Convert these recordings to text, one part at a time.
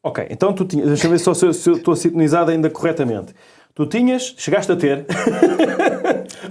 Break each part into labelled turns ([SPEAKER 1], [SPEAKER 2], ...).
[SPEAKER 1] Ok, então tu tinhas... Deixa eu ver só se eu estou sintonizado ainda corretamente. Tu chegaste a ter,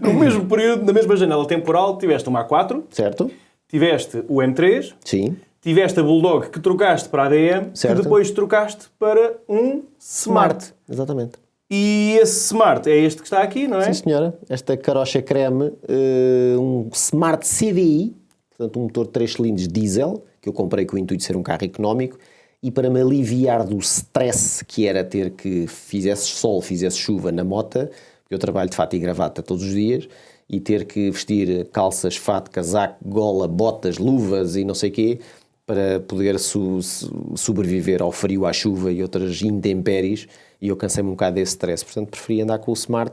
[SPEAKER 1] no mesmo período, na mesma janela temporal, tiveste uma A4,
[SPEAKER 2] Certo?
[SPEAKER 1] tiveste o M3,
[SPEAKER 2] Sim.
[SPEAKER 1] tiveste a Bulldog que trocaste para a ADM,
[SPEAKER 2] Certo.
[SPEAKER 1] que depois trocaste para um Smart.
[SPEAKER 2] Exatamente.
[SPEAKER 1] E esse Smart é este que está aqui, não é?
[SPEAKER 2] Sim, senhora. Esta carocha creme, um Smart CDI, portanto um motor de 3 cilindros diesel, que eu comprei com o intuito de ser um carro económico, e para me aliviar do stress que era ter que fizesse sol, fizesse chuva na mota, porque eu trabalho de fato e gravata todos os dias, e ter que vestir calças, fato, casaco, gola, botas, luvas e não sei o quê, para poder sobreviver ao frio, à chuva e outras intempéries, e eu cansei-me um bocado desse stress. Portanto, preferi andar com o Smart,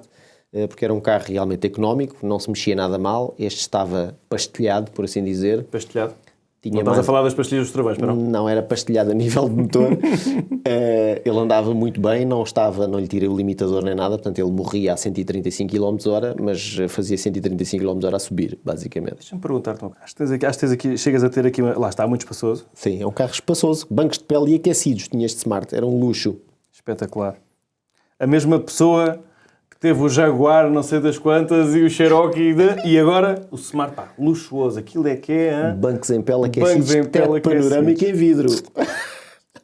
[SPEAKER 2] porque era um carro realmente económico, não se mexia nada mal. Este estava pastelhado, por assim dizer.
[SPEAKER 1] Pastelhado.
[SPEAKER 2] Tinha
[SPEAKER 1] Não estás a falar das pastilhas dos travões, para não?
[SPEAKER 2] Não, era pastelhado a nível de motor. Ele andava muito bem, não lhe tirei o limitador nem nada, portanto ele morria a 135 km/h, mas fazia 135 km/h a subir, basicamente.
[SPEAKER 1] Deixa-me perguntar-te uma coisa. Acho que tens aqui, chegas a ter aqui... Lá está, muito espaçoso.
[SPEAKER 2] Sim, é um carro espaçoso, bancos de pele e aquecidos, tinha este Smart, era um luxo.
[SPEAKER 1] Espetacular. A mesma pessoa que teve o Jaguar, não sei das quantas, e o Cherokee, e agora o Smart, pá, luxuoso. Aquilo é que é... Hein?
[SPEAKER 2] Bancos em pele aquecidos, teto panorâmico em vidro.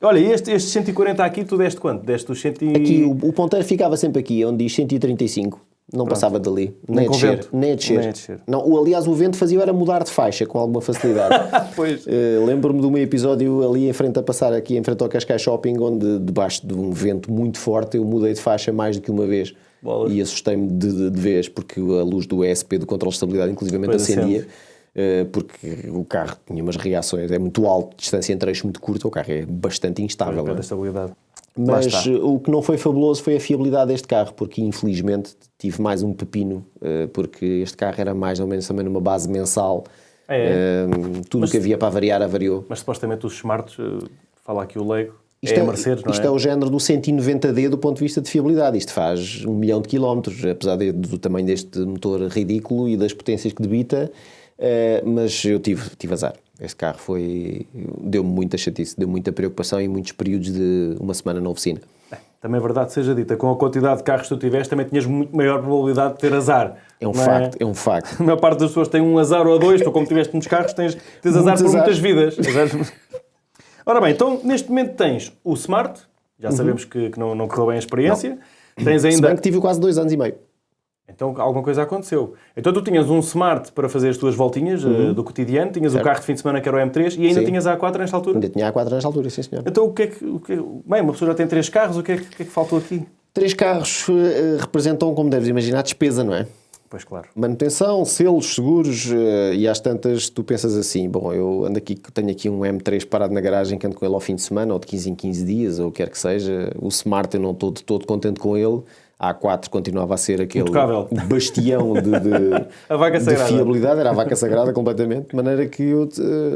[SPEAKER 1] Olha, e este 140 aqui, tu deste quanto? Deste os 100 e...
[SPEAKER 2] Aqui, o ponteiro ficava sempre aqui, onde diz 135. Não passava dali. Nem a descer. Não, aliás, o vento fazia era mudar de faixa com alguma facilidade.
[SPEAKER 1] Pois.
[SPEAKER 2] Lembro-me de um episódio ali em frente a passar aqui em frente ao Cascais Shopping, onde debaixo de um vento muito forte eu mudei de faixa mais do que uma vez.
[SPEAKER 1] Bolas.
[SPEAKER 2] E assustei-me de vez, porque a luz do ESP, do controle de estabilidade, inclusivamente acendia. Porque o carro tinha umas reações, é muito alto, distância entre eixos muito curta, o carro é bastante instável.
[SPEAKER 1] É estabilidade.
[SPEAKER 2] Mas o que não foi fabuloso foi a fiabilidade deste carro, porque infelizmente tive mais um pepino, porque este carro era mais ou menos também numa base mensal. Tudo o que havia para variar, avariou.
[SPEAKER 1] Mas supostamente os Smarts, fala aqui o leigo, é a Mercedes, não é?
[SPEAKER 2] Isto é o género do 190D do ponto de vista de fiabilidade. Isto faz 1 milhão de quilómetros, apesar do tamanho deste motor ridículo e das potências que debita, mas eu tive azar. Este carro deu-me muita chatice, deu muita preocupação e muitos períodos de uma semana na oficina.
[SPEAKER 1] Também é verdade, seja dita, com a quantidade de carros que tu tiveste, também tinhas muito maior probabilidade de ter azar.
[SPEAKER 2] É um facto.
[SPEAKER 1] A maior parte das pessoas tem um azar ou dois, tu como tiveste muitos carros, tens azar por muitas vidas. Ora bem, então neste momento tens o Smart, já sabemos que não correu bem a experiência. Tens ainda...
[SPEAKER 2] Se bem que tive quase 2 anos e meio.
[SPEAKER 1] Então alguma coisa aconteceu. Então tu tinhas um Smart para fazer as tuas voltinhas do cotidiano, tinhas o carro de fim de semana que era o M3 e ainda tinhas a A4 nesta altura?
[SPEAKER 2] Ainda tinha a A4 nesta altura, sim senhor.
[SPEAKER 1] Então bem, uma pessoa já tem 3 carros, o que é que faltou aqui?
[SPEAKER 2] 3 carros representam, como deves imaginar, despesa, não é?
[SPEAKER 1] Pois claro.
[SPEAKER 2] Manutenção, selos, seguros, e às tantas tu pensas assim, bom, eu tenho aqui um M3 parado na garagem que ando com ele ao fim de semana, ou de 15 em 15 dias, ou o que quer que seja. O Smart eu não estou de todo contente com ele. A A4 continuava a ser aquele bastião de fiabilidade, era a vaca sagrada completamente, de maneira que eu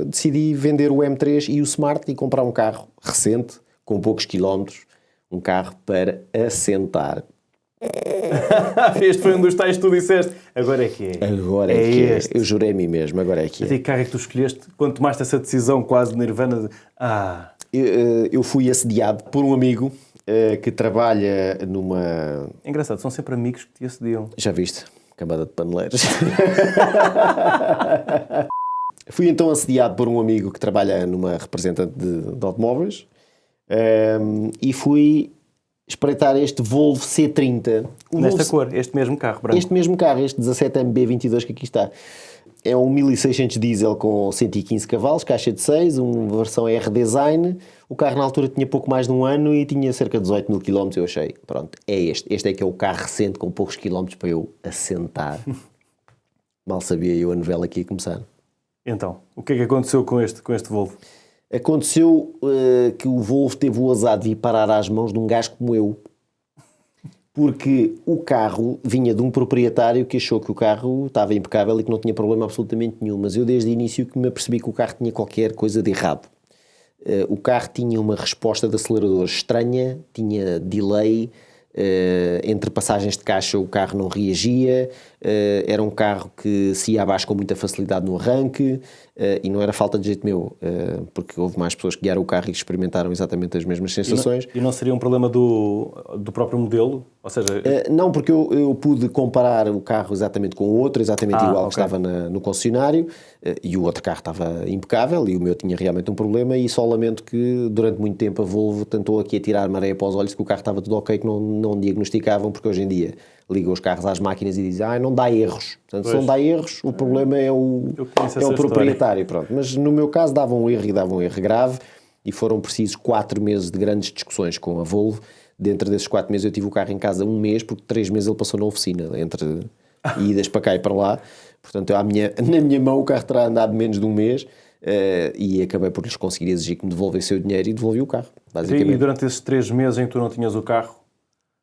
[SPEAKER 2] decidi vender o M3 e o Smart e comprar um carro recente, com poucos quilómetros, um carro para assentar.
[SPEAKER 1] Este foi um dos tais que tu disseste. Agora é que é.
[SPEAKER 2] Agora é que é. Eu jurei a mim mesmo, agora é que é.
[SPEAKER 1] Que carro é que tu escolheste quando tomaste essa decisão quase nirvana de...
[SPEAKER 2] Eu fui assediado por um amigo que trabalha numa...
[SPEAKER 1] É engraçado, são sempre amigos que te assediam.
[SPEAKER 2] Já viste? Cambada de paneleiros. Fui então assediado por um amigo que trabalha numa representante de automóveis e fui espreitar este Volvo C30.
[SPEAKER 1] Nesta cor, este mesmo carro, branco.
[SPEAKER 2] Este mesmo carro, este 17MB22 que aqui está. É um 1600 diesel com 115 cavalos, caixa de 6, uma versão R-Design. O carro na altura tinha pouco mais de um ano e tinha cerca de 18 mil km. Eu achei, pronto, é este. Este é que é o carro recente com poucos quilómetros para eu assentar. Mal sabia eu a novela que ia começar.
[SPEAKER 1] Então, o que é que aconteceu com este Volvo?
[SPEAKER 2] Aconteceu que o Volvo teve o azar de vir parar às mãos de um gajo como eu. Porque o carro vinha de um proprietário que achou que o carro estava impecável e que não tinha problema absolutamente nenhum. Mas eu desde o início que me apercebi que o carro tinha qualquer coisa de errado. O carro tinha uma resposta de acelerador estranha, tinha delay, Entre passagens de caixa o carro não reagia, era um carro que se ia abaixo com muita facilidade no arranque, e não era falta de jeito meu, porque houve mais pessoas que guiaram o carro e que experimentaram exatamente as mesmas sensações.
[SPEAKER 1] E não seria um problema do próprio modelo? Ou seja...
[SPEAKER 2] Não, porque eu pude comparar o carro exatamente com o outro, exatamente igual que estava no concessionário, e o outro carro estava impecável e o meu tinha realmente um problema, e só lamento que durante muito tempo a Volvo tentou aqui a tirar maré para os olhos que o carro estava tudo ok, que não diagnosticavam, porque hoje em dia ligam os carros às máquinas e dizem não dá erros. Portanto, se não dá erros, o problema é o proprietário. Pronto. Mas no meu caso dava um erro grave, e foram precisos 4 meses de grandes discussões com a Volvo. Dentro desses 4 meses eu tive o carro em casa 1 mês, porque 3 meses ele passou na oficina, entre idas para cá e para lá. Portanto, na minha mão o carro terá andado menos de 1 mês, e acabei por lhes conseguir exigir que me devolvessem o dinheiro, e devolvi o carro, basicamente.
[SPEAKER 1] E durante esses 3 meses em que tu não tinhas o carro,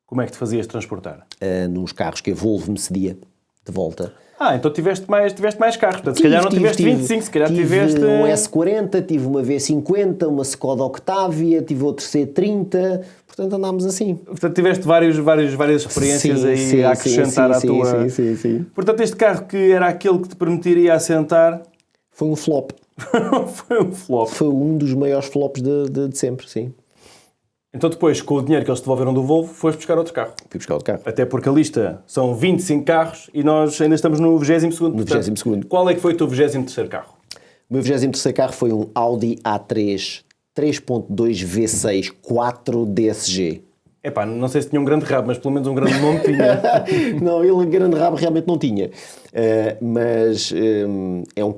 [SPEAKER 1] como é que te fazias transportar?
[SPEAKER 2] Nos carros que a Volvo me cedia de volta.
[SPEAKER 1] Então tiveste mais carros. Portanto, se calhar não tiveste 25, se calhar tiveste...
[SPEAKER 2] um S40, tive uma V50, uma Skoda Octavia, tive outro C30, portanto andámos assim.
[SPEAKER 1] Portanto, tiveste várias experiências a acrescentar à tua...
[SPEAKER 2] Sim.
[SPEAKER 1] Portanto, este carro que era aquele que te permitiria assentar...
[SPEAKER 2] Foi um flop.
[SPEAKER 1] Foi um flop.
[SPEAKER 2] Foi um dos maiores flops de sempre, sim.
[SPEAKER 1] Então depois, com o dinheiro que eles te devolveram do Volvo, foste buscar outro carro.
[SPEAKER 2] Fui buscar outro carro.
[SPEAKER 1] Até porque a lista são 25 carros e nós ainda estamos no 22º.
[SPEAKER 2] No 22º.
[SPEAKER 1] Qual é que foi o teu 23º carro?
[SPEAKER 2] O meu 23º carro foi um Audi A3 3.2 V6 4 DSG.
[SPEAKER 1] Não sei se tinha um grande rabo, mas pelo menos um grande nome tinha.
[SPEAKER 2] Não, ele grande rabo realmente não tinha. Mas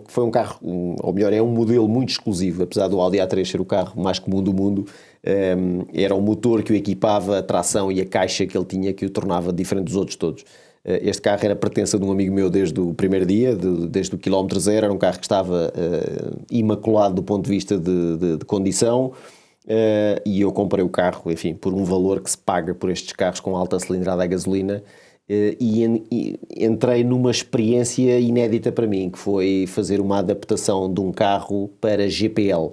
[SPEAKER 2] foi um carro, ou melhor, é um modelo muito exclusivo, apesar do Audi A3 ser o carro mais comum do mundo. Era um motor que o equipava, a tração e a caixa que ele tinha, que o tornava diferente dos outros todos. Este carro era pertença de um amigo meu desde o primeiro dia, desde o quilómetro zero. Era um carro que estava imaculado do ponto de vista de condição. E eu comprei o carro, enfim, por um valor que se paga por estes carros com alta cilindrada a gasolina, e entrei numa experiência inédita para mim, que foi fazer uma adaptação de um carro para GPL.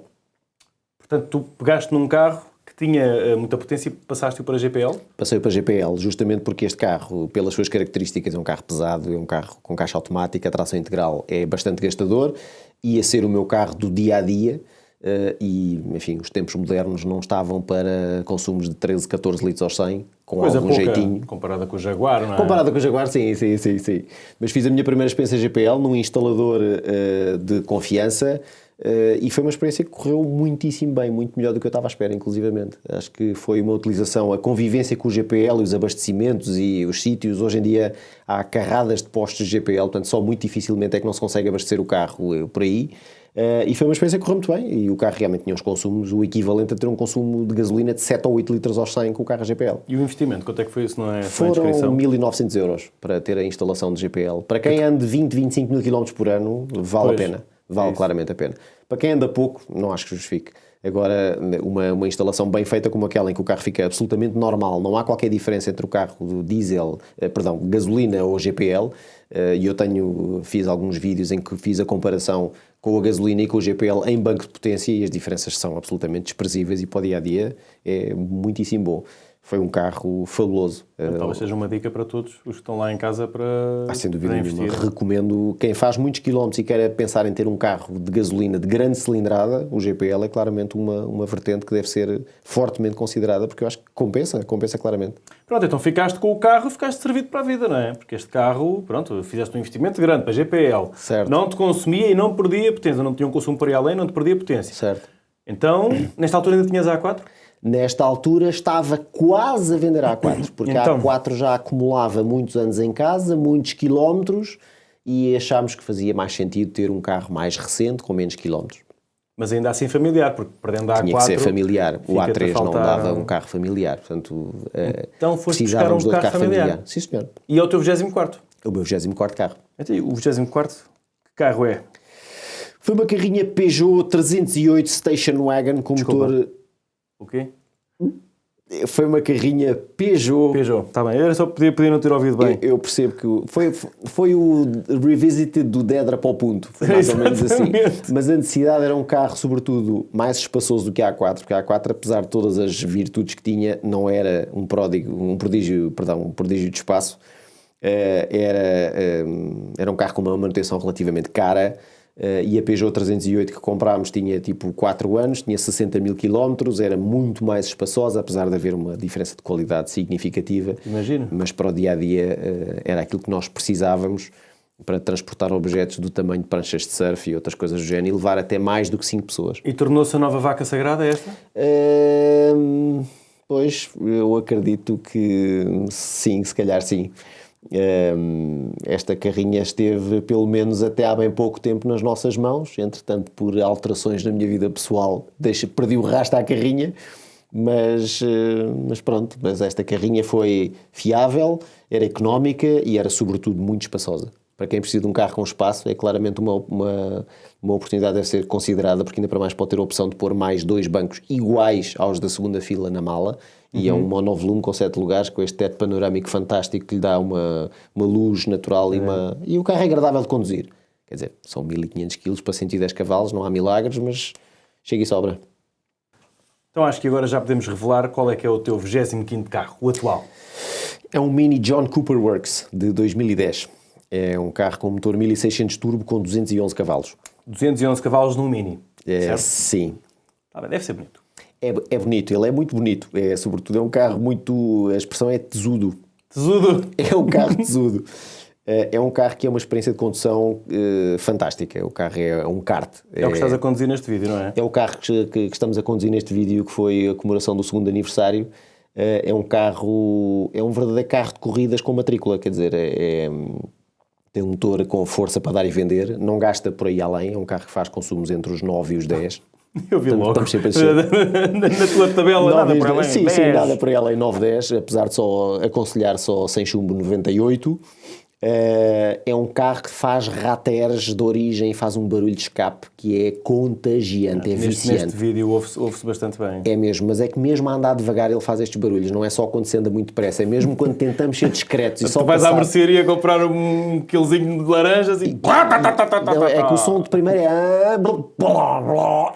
[SPEAKER 1] Portanto, tu pegaste num carro que tinha muita potência e passaste-o para GPL?
[SPEAKER 2] Passei para GPL, justamente porque este carro, pelas suas características, é um carro pesado, é um carro com caixa automática, a tração integral é bastante gastador, ia ser o meu carro do dia-a-dia. E, enfim, os tempos modernos não estavam para consumos de 13, 14 litros aos 100, com
[SPEAKER 1] coisa
[SPEAKER 2] algum
[SPEAKER 1] pouca,
[SPEAKER 2] jeitinho.
[SPEAKER 1] Comparada com o Jaguar, não é?
[SPEAKER 2] Comparada com o Jaguar, sim. Mas fiz a minha primeira experiência GPL num instalador de confiança, e foi uma experiência que correu muitíssimo bem, muito melhor do que eu estava à espera, inclusivamente. Acho que foi uma utilização, a convivência com o GPL e os abastecimentos e os sítios. Hoje em dia há carradas de postos de GPL, portanto só muito dificilmente é que não se consegue abastecer o carro por aí. E foi uma experiência que correu muito bem, e o carro realmente tinha os consumos, o equivalente a ter um consumo de gasolina de 7 ou 8 litros aos 100 com o carro GPL.
[SPEAKER 1] E o investimento, quanto é que foi isso, não é?
[SPEAKER 2] Foram 1.900 euros para ter a instalação de GPL. Para quem anda 20, 25 mil km por ano, vale a pena. Vale claramente a pena. Para quem anda pouco, não acho que justifique. Agora, uma instalação bem feita como aquela em que o carro fica absolutamente normal, não há qualquer diferença entre o carro do gasolina ou GPL, e eu fiz alguns vídeos em que fiz a comparação com a gasolina e com o GPL em banco de potência, e as diferenças são absolutamente desprezíveis, e para o dia-a-dia é muitíssimo bom. Foi um carro fabuloso.
[SPEAKER 1] Talvez seja uma dica para todos os que estão lá em casa para
[SPEAKER 2] sem dúvida
[SPEAKER 1] investir.
[SPEAKER 2] Nenhuma. Recomendo, quem faz muitos quilómetros e quer pensar em ter um carro de gasolina de grande cilindrada, o GPL é claramente uma vertente que deve ser fortemente considerada, porque eu acho que compensa claramente.
[SPEAKER 1] Pronto, então ficaste com o carro e ficaste servido para a vida, não é? Porque este carro, pronto, fizeste um investimento grande para GPL.
[SPEAKER 2] Certo.
[SPEAKER 1] Não te consumia e não perdia potência, não tinha um consumo por aí além, não te perdia potência.
[SPEAKER 2] Certo.
[SPEAKER 1] Então, nesta altura ainda tinhas a A4?
[SPEAKER 2] Nesta altura estava quase a vender a A4, porque
[SPEAKER 1] Então.
[SPEAKER 2] a A4 já acumulava muitos anos em casa, muitos quilómetros, e achámos que fazia mais sentido ter um carro mais recente, com menos quilómetros.
[SPEAKER 1] Mas ainda assim familiar, porque perdendo a A4...
[SPEAKER 2] Tinha que ser familiar. O
[SPEAKER 1] fica-te a
[SPEAKER 2] A3 não
[SPEAKER 1] faltar
[SPEAKER 2] dava um carro familiar, portanto
[SPEAKER 1] Então foste buscar
[SPEAKER 2] precisávamos
[SPEAKER 1] um
[SPEAKER 2] de outro
[SPEAKER 1] carro familiar.
[SPEAKER 2] Sim, senhor.
[SPEAKER 1] E é o teu 24º?
[SPEAKER 2] O meu 24º carro.
[SPEAKER 1] Então, o 24º, que carro é?
[SPEAKER 2] Foi uma carrinha Peugeot 308 Station Wagon com
[SPEAKER 1] Desculpa.
[SPEAKER 2] motor...
[SPEAKER 1] O quê?
[SPEAKER 2] Foi uma carrinha Peugeot.
[SPEAKER 1] Peugeot, está bem. Era só podia não ter ouvido bem.
[SPEAKER 2] Eu percebo que foi o Revisited do Dedra para o ponto. Foi mais ou menos assim. Mas a necessidade era um carro, sobretudo, mais espaçoso do que a A4, porque a A4, apesar de todas as virtudes que tinha, não era um prodígio de espaço. Era um carro com uma manutenção relativamente cara. E a Peugeot 308 que comprámos tinha tipo 4 anos, tinha 60 mil quilómetros, era muito mais espaçosa, apesar de haver uma diferença de qualidade significativa.
[SPEAKER 1] Imagino.
[SPEAKER 2] Mas para o dia-a-dia era aquilo que nós precisávamos para transportar objetos do tamanho de pranchas de surf e outras coisas do género e levar até mais do que 5 pessoas.
[SPEAKER 1] E tornou-se a nova vaca sagrada esta?
[SPEAKER 2] Pois, eu acredito que sim, se calhar sim. Esta carrinha esteve pelo menos até há bem pouco tempo nas nossas mãos, entretanto por alterações na minha vida pessoal perdi o rastro à carrinha, mas pronto, mas esta carrinha foi fiável, era económica e era sobretudo muito espaçosa. Para quem precisa de um carro com espaço, é claramente uma oportunidade a ser considerada, porque ainda para mais pode ter a opção de pôr mais 2 bancos iguais aos da segunda fila na mala, e é um monovolume com 7 lugares, com este teto panorâmico fantástico que lhe dá uma luz natural e o carro é agradável de conduzir. Quer dizer, são 1500 kg para 110 cavalos, não há milagres, mas chega e sobra.
[SPEAKER 1] Então acho que agora já podemos revelar qual é que é o teu 25º carro, o atual.
[SPEAKER 2] É um Mini John Cooper Works de 2010. É um carro com motor 1600 turbo com 211 cavalos.
[SPEAKER 1] 211 cavalos num Mini, certo?
[SPEAKER 2] Sim.
[SPEAKER 1] Tá bem, deve ser bonito.
[SPEAKER 2] É bonito, ele é muito bonito. Sobretudo, é um carro muito... A expressão é tesudo.
[SPEAKER 1] Tesudo?
[SPEAKER 2] É um carro tesudo. É um carro que é uma experiência de condução fantástica. O carro é um kart.
[SPEAKER 1] É o que estás a conduzir neste vídeo, não é?
[SPEAKER 2] É o carro que estamos a conduzir neste vídeo, que foi a comemoração do 2º aniversário. É um carro... É um verdadeiro carro de corridas com matrícula, quer dizer, tem um motor com força para dar e vender, não gasta por aí além, é um carro que faz consumos entre os 9 e os 10.
[SPEAKER 1] Eu vi logo.
[SPEAKER 2] Estamos sempre a
[SPEAKER 1] na tua tabela, nada por além.
[SPEAKER 2] Sim, nada por aí além, 9, 10, apesar de só aconselhar só sem chumbo 98. É um carro que faz rateres de origem, faz um barulho de escape que é contagiante, é viciante.
[SPEAKER 1] Neste vídeo ouve-se bastante bem.
[SPEAKER 2] É mesmo, mas é que mesmo a andar devagar ele faz estes barulhos, não é só quando se anda muito depressa, é mesmo quando tentamos ser discretos. E só
[SPEAKER 1] tu vais à mercearia comprar um quilozinho de laranjas e...
[SPEAKER 2] É que o som de primeiro é...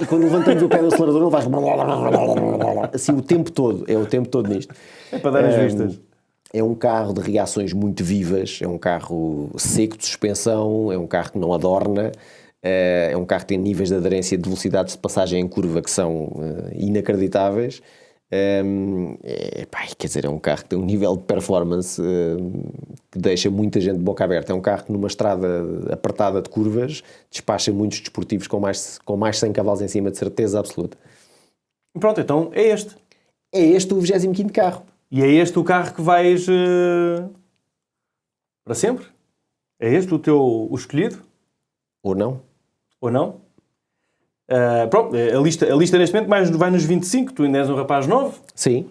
[SPEAKER 2] E quando levantamos o pé do acelerador ele faz... Assim o tempo todo, é o tempo todo nisto.
[SPEAKER 1] É para dar as vistas.
[SPEAKER 2] É um carro de reações muito vivas, é um carro seco de suspensão, é um carro que não adorna, é um carro que tem níveis de aderência de velocidades de passagem em curva que são inacreditáveis. Quer dizer, é um carro que tem um nível de performance que deixa muita gente de boca aberta. É um carro que numa estrada apertada de curvas despacha muitos desportivos com mais 100 cavalos em cima, de certeza absoluta.
[SPEAKER 1] Pronto, então é este.
[SPEAKER 2] É este o 25º carro.
[SPEAKER 1] E é este o carro que vais para sempre? É este o escolhido?
[SPEAKER 2] Ou não?
[SPEAKER 1] Ou não? Pronto, a lista neste momento vai nos 25, tu ainda és um rapaz novo.
[SPEAKER 2] Sim.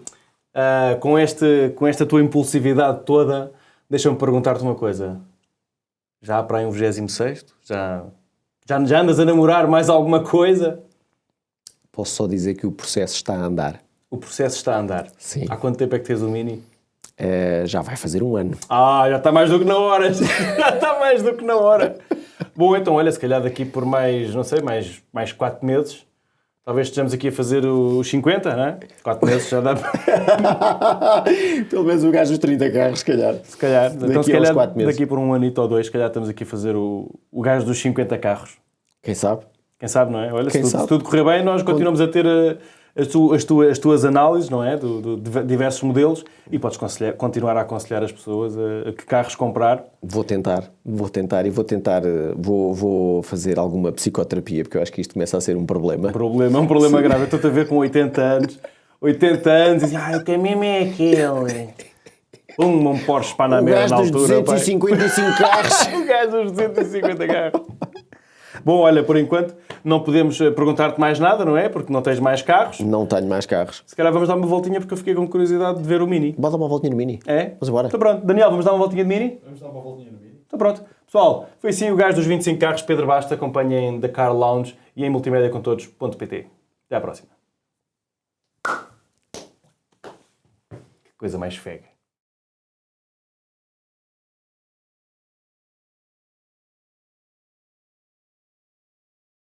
[SPEAKER 1] Com esta tua impulsividade toda, deixa-me perguntar-te uma coisa. Já há para aí um 26º? Já andas a namorar mais alguma coisa?
[SPEAKER 2] Posso só dizer que o processo está a andar.
[SPEAKER 1] O processo está a andar.
[SPEAKER 2] Sim.
[SPEAKER 1] Há quanto tempo é que tens o Mini?
[SPEAKER 2] Já vai fazer um ano.
[SPEAKER 1] Já está mais do que na hora. Já está mais do que na hora. Bom, então, olha, se calhar daqui por mais 4 meses, talvez estejamos aqui a fazer os 50, não é? 4 meses já dá para...
[SPEAKER 2] Pelo menos o gajo dos 30 carros, se calhar.
[SPEAKER 1] Se calhar. Então, se calhar,
[SPEAKER 2] 4 meses.
[SPEAKER 1] daqui por um anito ou 2, se calhar estamos aqui a fazer o gajo dos 50 carros.
[SPEAKER 2] Quem sabe?
[SPEAKER 1] Quem sabe, não é? Olha,
[SPEAKER 2] se
[SPEAKER 1] tudo correr bem, nós continuamos a ter as tuas análises, não é? De diversos modelos, e podes continuar a aconselhar as pessoas a que carros comprar.
[SPEAKER 2] Vou tentar fazer alguma psicoterapia, porque eu acho que isto começa a ser um problema.
[SPEAKER 1] É um problema grave. Eu estou-te a ver com 80 anos, e dizem, o que mesmo é aquele? Um Porsche Panamera na altura.
[SPEAKER 2] O gajo dos 255 carros.
[SPEAKER 1] O gajo dos 250 carros. Bom, olha, por enquanto não podemos perguntar-te mais nada, não é? Porque não tens mais carros.
[SPEAKER 2] Não tenho mais carros.
[SPEAKER 1] Se calhar vamos dar uma voltinha, porque eu fiquei com curiosidade de ver o Mini.
[SPEAKER 2] Bora dar uma voltinha no Mini.
[SPEAKER 1] É?
[SPEAKER 2] Vamos embora.
[SPEAKER 1] Então pronto. Daniel, vamos dar uma voltinha de Mini?
[SPEAKER 3] Vamos dar uma voltinha no Mini.
[SPEAKER 1] Então pronto. Pessoal, foi assim o gajo dos 25 carros. Pedro Basta, acompanhem da Car Lounge e em multimediacontodos.pt. Até à próxima. Coisa mais fega.